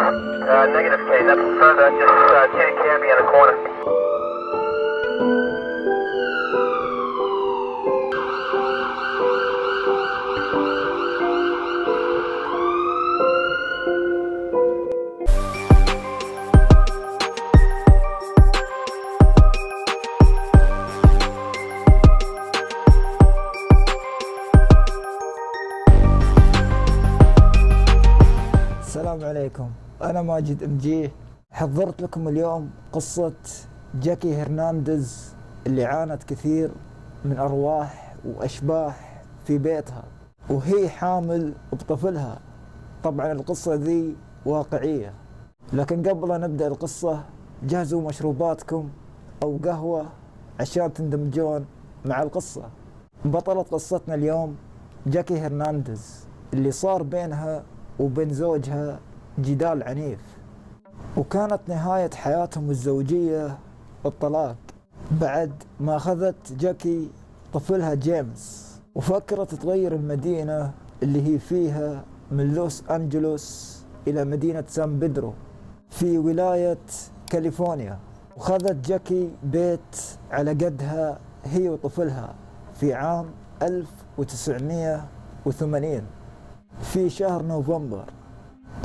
Negative K, nothing further, just K Cabby in the corner. السلام عليكم، أنا ماجد MG. حضرت لكم اليوم قصة جاكي هرنانديز اللي عانت كثير من أرواح وأشباح في بيتها وهي حامل بطفلها. طبعا القصة ذي واقعية، لكن قبل أن نبدأ القصة جهزوا مشروباتكم أو قهوة عشان تندمجون مع القصة. بطلة قصتنا اليوم جاكي هرنانديز اللي صار بينها وبين زوجها جدال عنيف، وكانت نهاية حياتهم الزوجية الطلاق بعد ما أخذت جاكي طفلها جيمس وفكرت تغير المدينة اللي هي فيها من لوس أنجلوس إلى مدينة سان بيدرو في ولاية كاليفورنيا. وخذت جاكي بيت على قدها هي وطفلها في عام 1980 في شهر نوفمبر.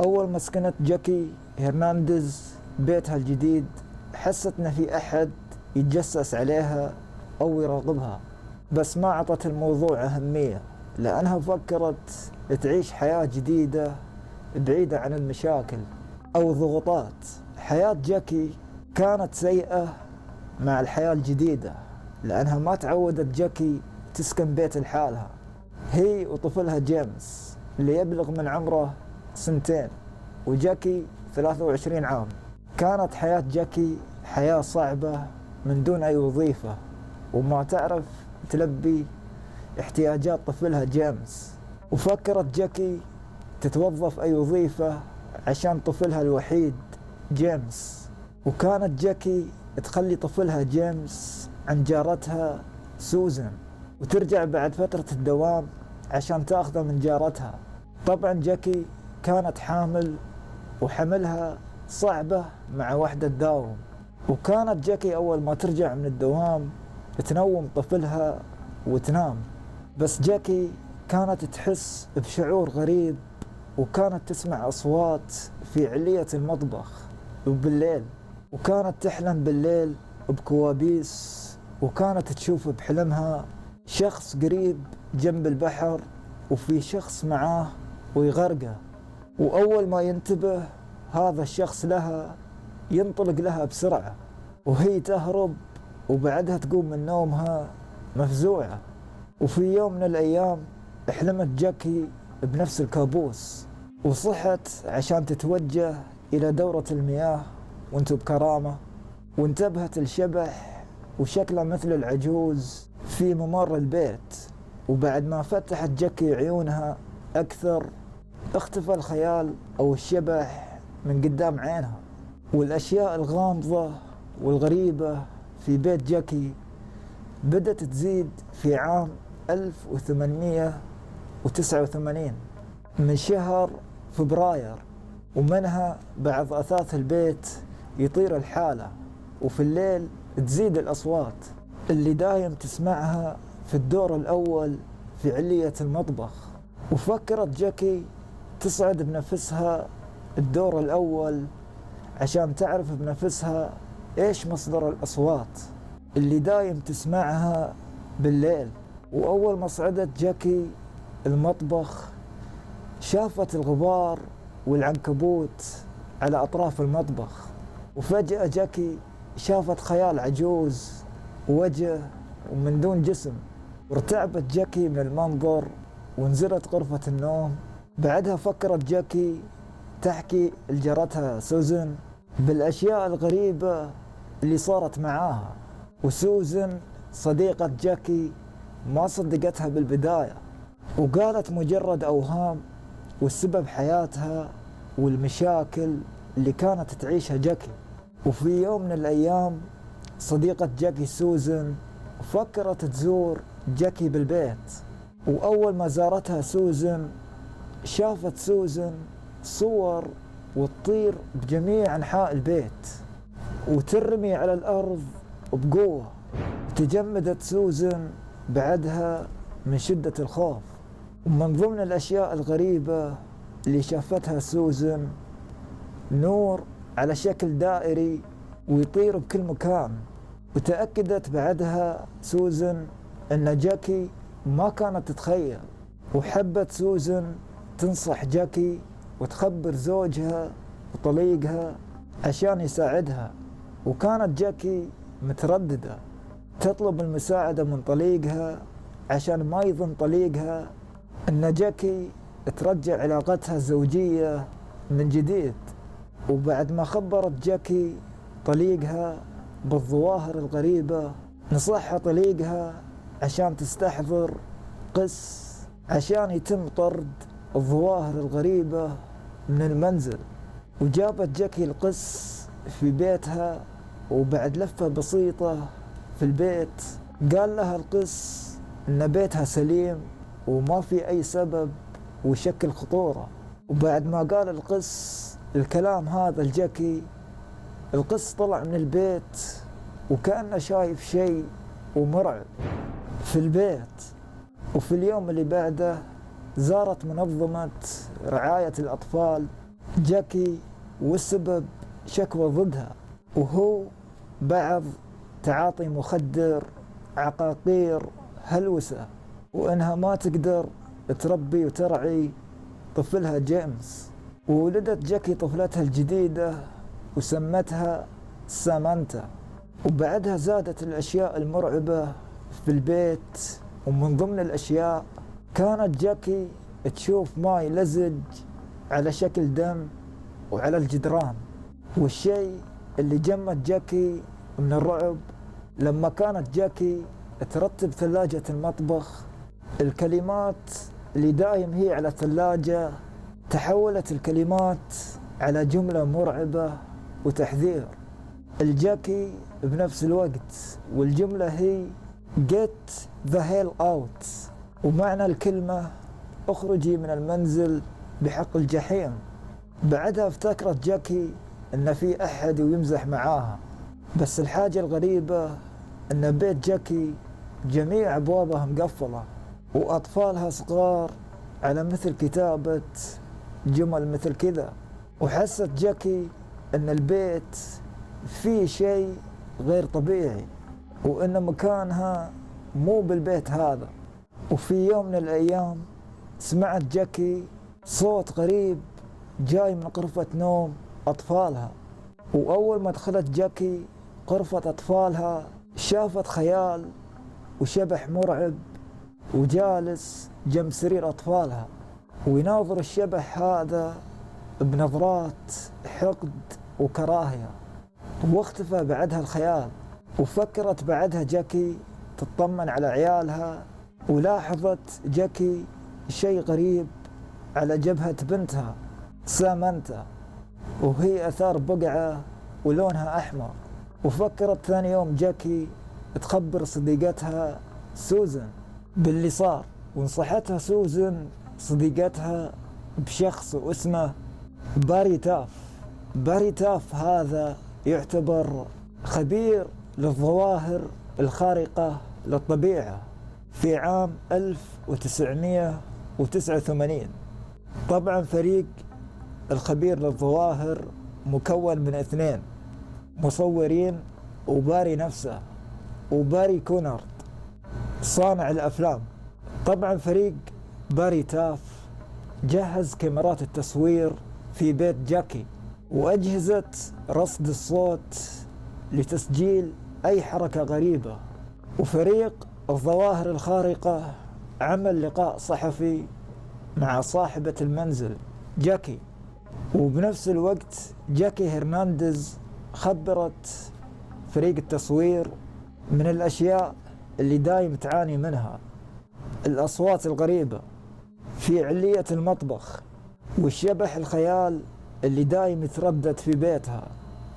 أول ما سكنت جاكي هرنانديز بيتها الجديد حست إن في أحد يتجسس عليها أو يراقبها، بس ما عطت الموضوع أهمية لأنها فكرت تعيش حياة جديدة بعيدة عن المشاكل أو ضغوطات. حياة جاكي كانت سيئة مع الحياة الجديدة لأنها ما تعودت جاكي تسكن بيت لحالها هي وطفلها جيمس اللي يبلغ من عمره 2 وجاكي 23 عام. كانت حياة جاكي حياة صعبة من دون أي وظيفة وما تعرف تلبي احتياجات طفلها جيمس، وفكرت جاكي تتوظف أي وظيفة عشان طفلها الوحيد جيمس. وكانت جاكي تخلي طفلها جيمس عن جارتها سوزان وترجع بعد فترة الدوام عشان تاخذه من جارتها. طبعا جاكي كانت حامل وحملها صعبة مع وحدة تداوم، وكانت جاكي أول ما ترجع من الدوام تنوم طفلها وتنام، بس جاكي كانت تحس بشعور غريب وكانت تسمع أصوات في علية المطبخ وبالليل، وكانت تحلم بالليل بكوابيس، وكانت تشوف بحلمها شخص قريب جنب البحر وفي شخص معاه ويغرقه، وأول ما ينتبه هذا الشخص لها ينطلق لها بسرعة وهي تهرب، وبعدها تقوم من نومها مفزوعة. وفي يوم من الأيام حلمت جاكي بنفس الكابوس وصحت عشان تتوجه إلى دورة المياه وانتو بكرامة، وانتبهت الشبح وشكله مثل العجوز في ممر البيت. وبعد ما فتحت جاكي عيونها أكثر اختفى الخيال أو الشبح من قدام عينها. والأشياء الغامضة والغريبة في بيت جاكي بدأت تزيد في عام 1889 من شهر فبراير، ومنها بعض أثاث البيت يطير الحالة، وفي الليل تزيد الأصوات اللي دايم تسمعها في الدور الأول في علية المطبخ. وفكرت جاكي تصعد بنفسها الدور الأول عشان تعرف بنفسها إيش مصدر الأصوات اللي دايم تسمعها بالليل. وأول ما صعدت جاكي المطبخ شافت الغبار والعنكبوت على أطراف المطبخ، وفجأة جاكي شافت خيال عجوز ووجه ومن دون جسم، وارتعبت جاكي من المنظر ونزلت غرفة النوم. بعدها فكرت جاكي تحكي لجارتها سوزان بالأشياء الغريبة اللي صارت معاها، وسوزان صديقة جاكي ما صدقتها بالبداية وقالت مجرد أوهام، والسبب حياتها والمشاكل اللي كانت تعيشها جاكي. وفي يوم من الأيام صديقة جاكي سوزان فكرت تزور جاكي بالبيت، وأول ما زارتها سوزان شافت سوزان صور وتطير بجميع أنحاء البيت وترمي على الأرض بقوة. تجمدت سوزان بعدها من شدة الخوف. ومن ضمن الأشياء الغريبة اللي شافتها سوزان نور على شكل دائري ويطير بكل مكان. وتأكدت بعدها سوزان أن جاكي ما كانت تتخيل، وحبت سوزان تنصح جاكي وتخبر زوجها وطليقها عشان يساعدها. وكانت جاكي مترددة تطلب المساعدة من طليقها عشان ما يظن طليقها أن جاكي ترجع علاقتها الزوجية من جديد. وبعد ما خبرت جاكي طليقها بالظواهر الغريبة، نصحها طليقها عشان تستحضر قس عشان يتم طرد الظواهر الغريبة من المنزل. وجابت جاكي القس في بيتها، وبعد لفة بسيطة في البيت قال لها القس إن بيتها سليم وما في أي سبب ويشكل خطورة. وبعد ما قال القس الكلام هذا لجاكي، القس طلع من البيت وكأنه شايف شيء ومرعب في البيت. وفي اليوم اللي بعده زارت منظمة رعاية الأطفال جاكي، والسبب شكوى ضدها، وهو بعض تعاطي مخدر، عقاقير، هلوسة، وإنها ما تقدر تربي وترعي طفلها جيمس. وولدت جاكي طفلتها الجديدة وسمتها سامانتا. وبعدها زادت الأشياء المرعبة في البيت، ومن ضمن الأشياء كانت جاكي تشوف ماي لزج على شكل دم وعلى الجدران. والشيء اللي جمد جاكي من الرعب لما كانت جاكي ترتب ثلاجة المطبخ، الكلمات اللي دايم هي على الثلاجة تحولت الكلمات على جملة مرعبة وتحذير الجاكي بنفس الوقت. والجملة هي Get the hell out، ومعنى الكلمة اخرجي من المنزل بحق الجحيم. بعدها افتكرت جاكي ان في احد ويمزح معاها، بس الحاجة الغريبة ان بيت جاكي جميع ابوابها مقفلة واطفالها صغار على مثل كتابة جمل مثل كذا. وحست جاكي ان البيت فيه شيء غير طبيعي، وان مكانها مو بالبيت هذا. وفي يوم من الايام سمعت جاكي صوت غريب جاي من غرفة نوم اطفالها. واول ما دخلت جاكي غرفة اطفالها شافت خيال وشبح مرعب وجالس جنب سرير اطفالها، ويناظر الشبح هذا بنظرات حقد وكراهية. واختفى بعدها الخيال. وفكرت بعدها جاكي تطمن على عيالها، ولاحظت جاكي شيء غريب على جبهة بنتها سامانتا، وهي أثار بقعة ولونها أحمر. وفكرت ثاني يوم جاكي تخبر صديقتها سوزان باللي صار، ونصحتها سوزان صديقتها بشخص اسمه باري تاف. باري تاف هذا يعتبر خبير للظواهر الخارقة للطبيعة في عام 1989. طبعا فريق الخبير للظواهر مكون من 2 مصورين، وباري نفسه، وباري كونارد صانع الأفلام. طبعا فريق باري تاف جهز كاميرات التصوير في بيت جاكي وأجهزة رصد الصوت لتسجيل أي حركة غريبة. وفريق الظواهر الخارقة عمل لقاء صحفي مع صاحبة المنزل جاكي. وبنفس الوقت جاكي هرنانديز خبرت فريق التصوير من الأشياء اللي دايم تعاني منها: الأصوات الغريبة في علية المطبخ، والشبح الخيال اللي دايم يتردد في بيتها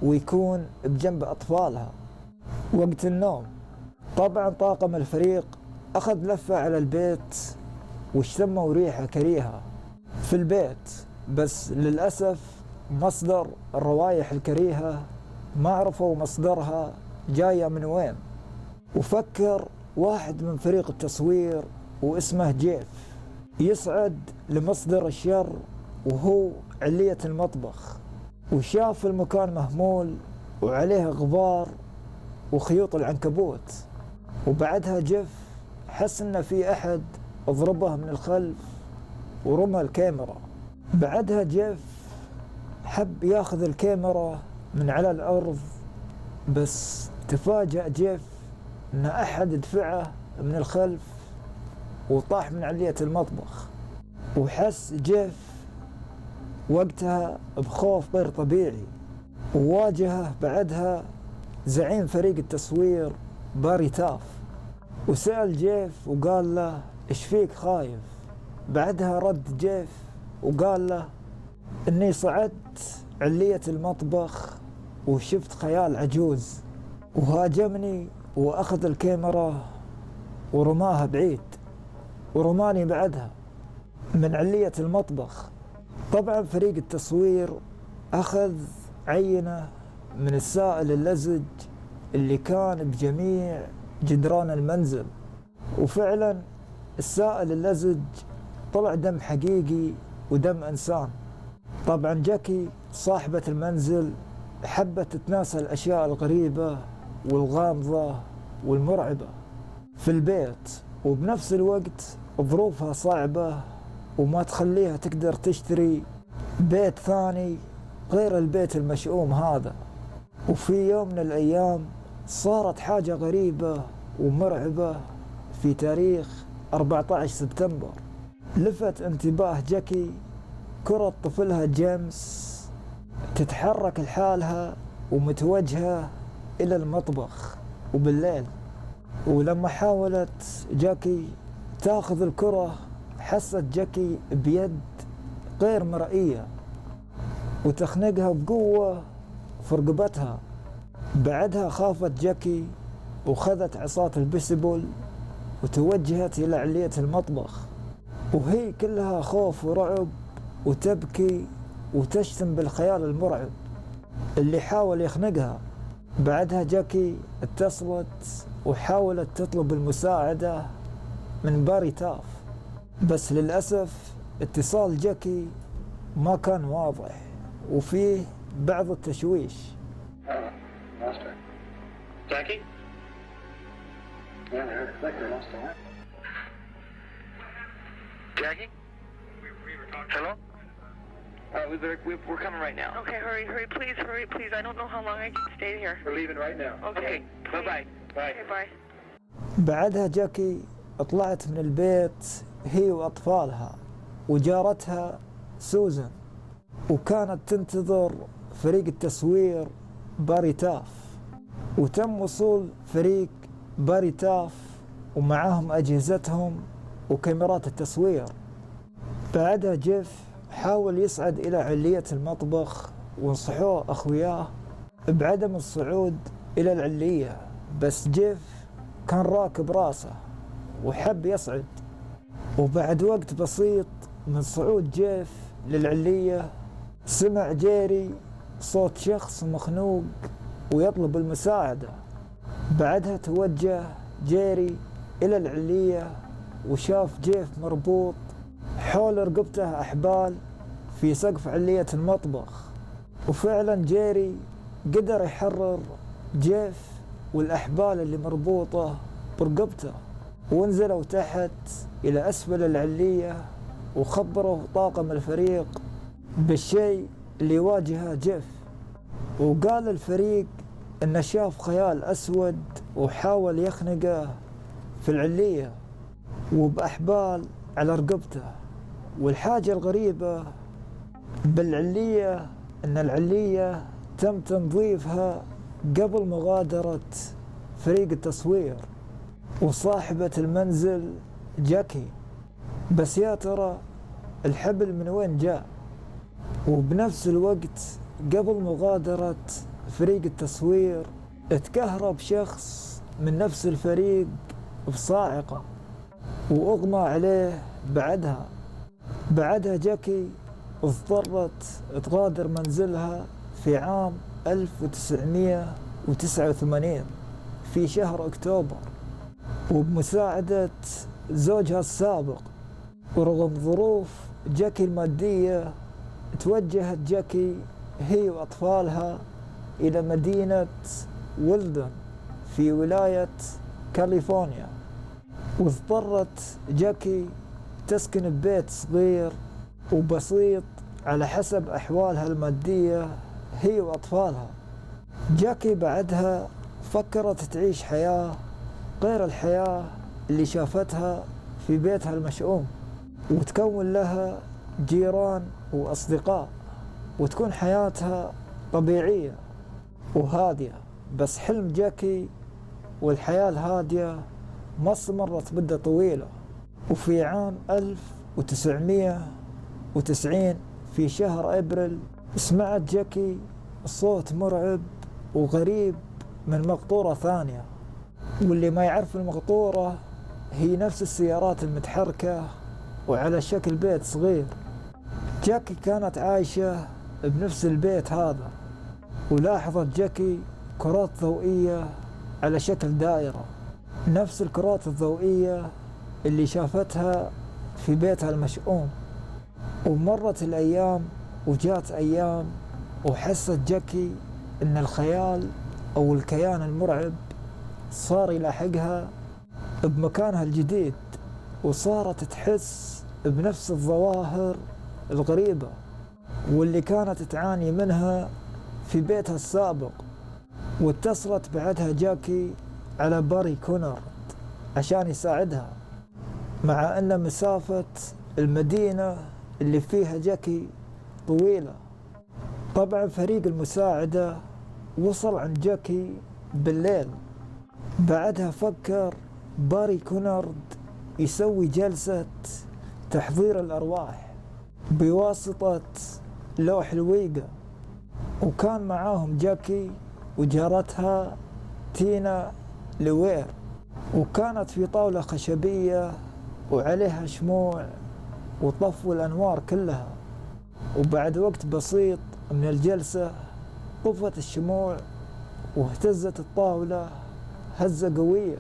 ويكون بجنب أطفالها وقت النوم. طبعا طاقم الفريق أخذ لفة على البيت واشتموا ريحة كريهة في البيت، بس للأسف مصدر الروايح الكريهة، ما عرفوا مصدرها جاية من وين. وفكر واحد من فريق التصوير واسمه جيف يصعد لمصدر الشر وهو علية المطبخ، وشاف المكان مهمول وعليه غبار وخيوط العنكبوت. وبعدها جيف حس ان في احد ضربه من الخلف ورمى الكاميرا. بعدها جيف حب ياخذ الكاميرا من على الارض، بس تفاجأ جيف ان احد دفعه من الخلف وطاح من علية المطبخ. وحس جيف وقتها بخوف غير طبيعي، وواجهه بعدها زعيم فريق التصوير باري تاف، وسأل جيف وقال له ايش فيك خايف؟ بعدها رد جيف وقال له اني صعدت علية المطبخ وشفت خيال عجوز وهاجمني واخذ الكاميرا ورماها بعيد، ورماني بعدها من علية المطبخ. طبعا فريق التصوير اخذ عينة من السائل اللزج اللي كان بجميع جدران المنزل، وفعلا السائل اللزج طلع دم حقيقي ودم انسان. طبعا جاكي صاحبة المنزل حبت تتناسى الاشياء الغريبة والغامضة والمرعبة في البيت، وبنفس الوقت ظروفها صعبة وما تخليها تقدر تشتري بيت ثاني غير البيت المشؤوم هذا. وفي يوم من الأيام صارت حاجة غريبة ومرعبة في تاريخ 14 سبتمبر. لفت انتباه جاكي كرة طفلها جيمس تتحرك لحالها ومتوجهة إلى المطبخ وبالليل. ولما حاولت جاكي تاخذ الكرة حست جاكي بيد غير مرئية وتخنقها بقوة في رقبتها. بعدها خافت جاكي وخذت عصاة البيسبول وتوجهت إلى علية المطبخ، وهي كلها خوف ورعب وتبكي وتشتم بالخيال المرعب اللي حاول يخنقها. بعدها جاكي اتصلت وحاولت تطلب المساعدة من باري تاف، بس للأسف اتصال جاكي ما كان واضح وفيه بعض التشويش. Jackie? Jackie? Hello? We're coming right now. Okay, hurry, please. I don't know how long I can stay here. We're leaving right now. Okay. Bye-bye. Bye. Okay, bye. بعدها جاكي طلعت من البيت هي وأطفالها وجارتها سوزان، وكانت تنتظر فريق التصوير باري تاف. وتم وصول فريق باري تاف ومعاهم أجهزتهم وكاميرات التصوير. بعدها جيف حاول يصعد إلى علية المطبخ ونصحوه أخوياه بعدم الصعود إلى العلية، بس جيف كان راكب راسه وحب يصعد. وبعد وقت بسيط من صعود جيف للعلية سمع جيري صوت شخص مخنوق ويطلب المساعدة. بعدها توجه جيري إلى العلية وشاف جيف مربوط حول رقبته أحبال في سقف علية المطبخ. وفعلا جيري قدر يحرر جيف والأحبال اللي مربوطة برقبته، ونزلوا تحت إلى أسفل العلية وخبروا طاقم الفريق بالشيء اللي واجهه جيف. وقال الفريق إنه شاف خيال أسود وحاول يخنقه في العلية وبأحبال على رقبته. والحاجة الغريبة بالعلية إن العلية تم تنظيفها قبل مغادرة فريق التصوير وصاحبة المنزل جاكي، بس يا ترى الحبل من وين جاء؟ وبنفس الوقت قبل مغادرة فريق التصوير اتكهرب شخص من نفس الفريق بصاعقة وأغمى عليه. بعدها جاكي اضطرت تغادر منزلها في عام 1989 في شهر أكتوبر، وبمساعدة زوجها السابق. ورغم ظروف جاكي المادية توجهت جاكي هي وأطفالها إلى مدينة ويلدن في ولاية كاليفورنيا. واضطرت جاكي تسكن ببيت صغير وبسيط على حسب أحوالها المادية هي وأطفالها. جاكي بعدها فكرت تعيش حياة غير الحياة اللي شافتها في بيتها المشؤوم، وتكون لها جيران وأصدقاء، وتكون حياتها طبيعية وهادية. بس حلم جاكي والحياة الهادية ما استمرت مدة طويلة. وفي عام 1990 في شهر أبريل سمعت جاكي صوت مرعب وغريب من مقطورة ثانية. واللي ما يعرف المقطورة هي نفس السيارات المتحركة وعلى شكل بيت صغير. جاكي كانت عايشة بنفس البيت هذا، ولاحظت جاكي كرات ضوئية على شكل دائرة، نفس الكرات الضوئية اللي شافتها في بيتها المشؤوم. ومرت الأيام وجات أيام، وحست جاكي إن الخيال أو الكيان المرعب صار يلاحقها بمكانها الجديد، وصارت تحس بنفس الظواهر الغريبة واللي كانت تعاني منها في بيتها السابق. واتصلت بعدها جاكي على باري كونر عشان يساعدها، مع أن مسافة المدينة اللي فيها جاكي طويلة. طبعا فريق المساعدة وصل عند جاكي بالليل. بعدها فكر باري كونارد يسوي جلسة تحضير الأرواح بواسطة لوح الويقة، وكان معاهم جاكي وجارتها تينا لوير، وكانت في طاولة خشبية وعليها شموع وطفوا الأنوار كلها. وبعد وقت بسيط من الجلسة طفت الشموع واهتزت الطاولة هزة قوية.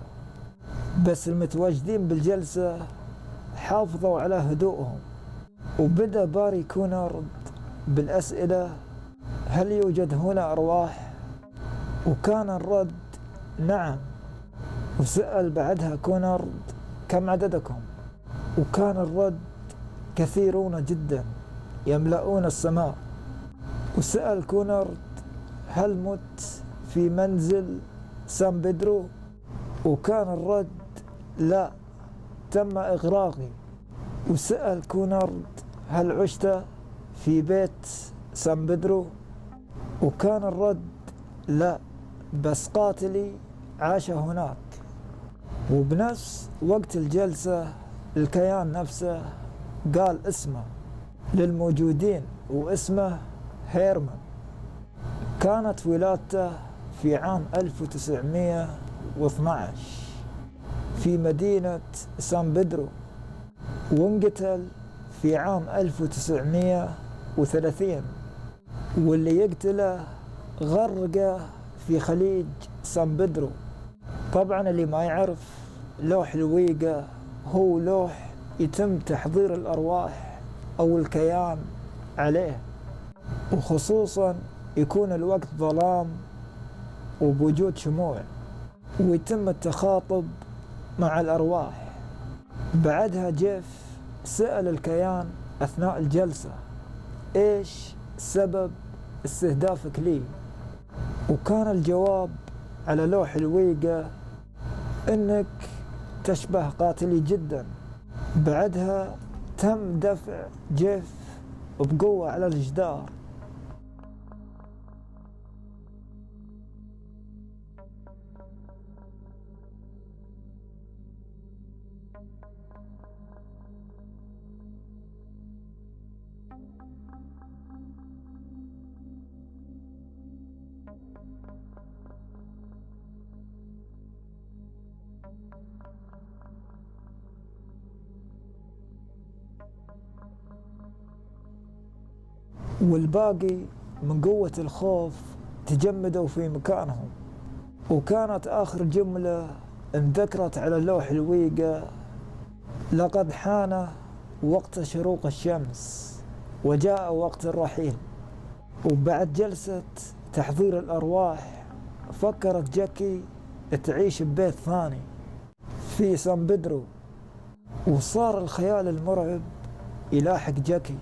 بس المتواجدين بالجلسة حافظوا على هدوءهم، وبدأ باري كونارد بالأسئلة: هل يوجد هنا أرواح؟ وكان الرد نعم. وسأل بعدها كونارد: كم عددكم؟ وكان الرد: كثيرون جدا يملؤون السماء. وسأل كونارد: هل مت في منزل سان بيدرو؟ وكان الرد: لا، تم إغراقي. وسأل كونارد: هل عشت في بيت سان بيدرو؟ وكان الرد: لا، بس قاتلي عاش هناك. وبنفس وقت الجلسة الكيان نفسه قال اسمه للموجودين، واسمه هيرمان. كانت ولادته في عام 1912 في مدينة سان بيدرو، وانقتل في عام 1930. واللي يقتله غرقه في خليج سان بيدرو. طبعا اللي ما يعرف، لوح الويقة هو لوح يتم تحضير الأرواح أو الكيان عليه، وخصوصا يكون الوقت ظلام وبوجود شموع، ويتم التخاطب مع الأرواح. بعدها جيف سأل الكيان أثناء الجلسة: إيش سبب استهدافك لي؟ وكان الجواب على لوح الويقة: إنك تشبه قاتلي جدا. بعدها تم دفع جيف بقوة على الجدار. والباقي من قوة الخوف تجمدوا في مكانهم. وكانت آخر جملة انذكرت على اللوح الويقة: لقد حان وقت شروق الشمس وجاء وقت الرحيل. وبعد جلسة تحضير الأرواح فكرت جاكي تعيش ببيت ثاني في سان بيدرو، وصار الخيال المرعب يلاحق جاكي،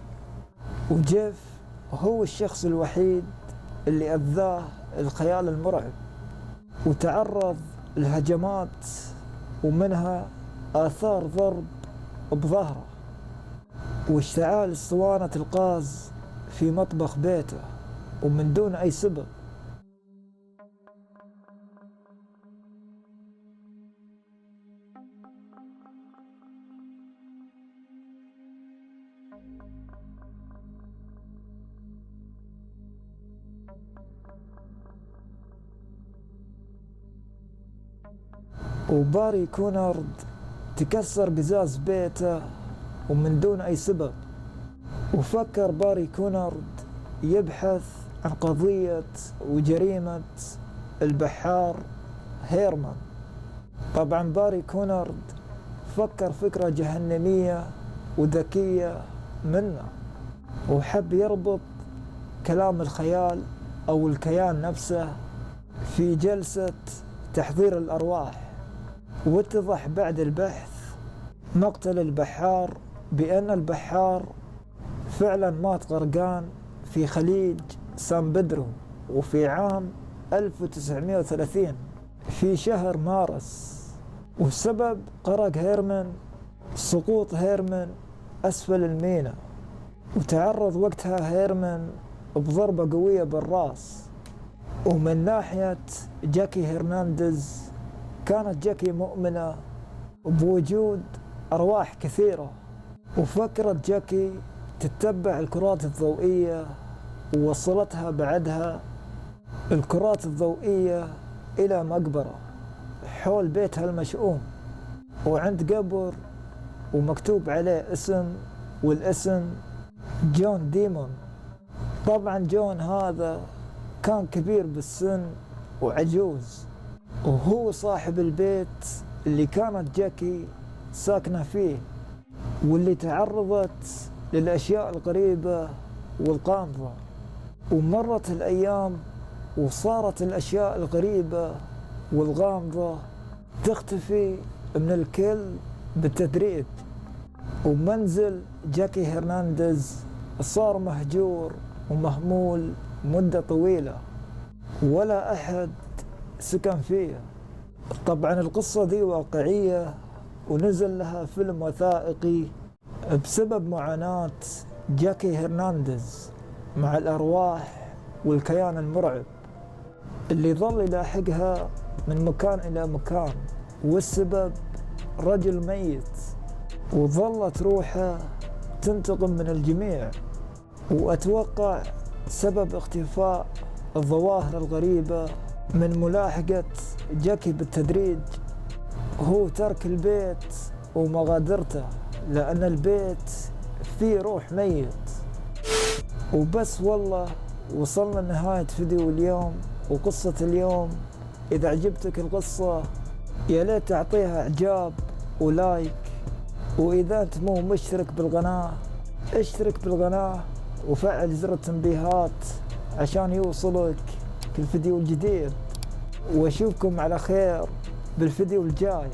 وجيف هو الشخص الوحيد اللي أذاه الخيال المرعب، وتعرض لهجمات ومنها آثار ضرب بظهره، واشتعال اسطوانة الغاز في مطبخ بيته ومن دون أي سبب. وباري كونارد تكسر قزاز بيته ومن دون أي سبب. وفكر باري كونارد يبحث عن قضية وجريمة البحار هيرمان. طبعا باري كونارد فكر فكرة جهنمية وذكية منه، وحب يربط كلام الخيال أو الكيان نفسه في جلسة تحضير الأرواح. واتضح بعد البحث مقتل البحار بأن البحار فعلا مات غرقان في خليج سان بيدرو، وفي عام 1930 في شهر مارس. والسبب غرق هيرمان سقوط هيرمان أسفل الميناء، وتعرض وقتها هيرمان بضربة قوية بالرأس. ومن ناحية جاكي هرنانديز كانت جاكي مؤمنة بوجود أرواح كثيرة، وفكرت جاكي تتبع الكرات الضوئية، ووصلتها بعدها الكرات الضوئية إلى مقبرة حول بيتها المشؤوم، وعند قبر ومكتوب عليه اسم، والاسم جون ديمون. طبعا جون هذا كان كبير بالسن وعجوز، وهو صاحب البيت اللي كانت جاكي ساكنة فيه، واللي تعرضت للأشياء الغريبة والغامضة. ومرت الأيام وصارت الأشياء الغريبة والغامضة تختفي من الكل بالتدريج، ومنزل جاكي هرنانديز صار مهجور ومهمول مدة طويلة ولا أحد سكن فيه. طبعا القصة دي واقعية ونزل لها فيلم وثائقي بسبب معاناة جاكي هرنانديز مع الأرواح والكيان المرعب اللي ظل يلاحقها من مكان إلى مكان، والسبب رجل ميت، وظلت روحه تنتقم من الجميع. وأتوقع سبب اختفاء الظواهر الغريبة من ملاحقة جاكي بالتدريج هو ترك البيت ومغادرته، لأن البيت فيه روح ميت. وبس والله وصلنا لنهاية فيديو اليوم وقصة اليوم. إذا عجبتك القصة يا ليت تعطيها إعجاب ولايك، وإذا أنت مو مشترك بالقناة اشترك بالقناة وفعل زر التنبيهات عشان يوصلك كل فيديو جديد. واشوفكم على خير بالفيديو الجاي.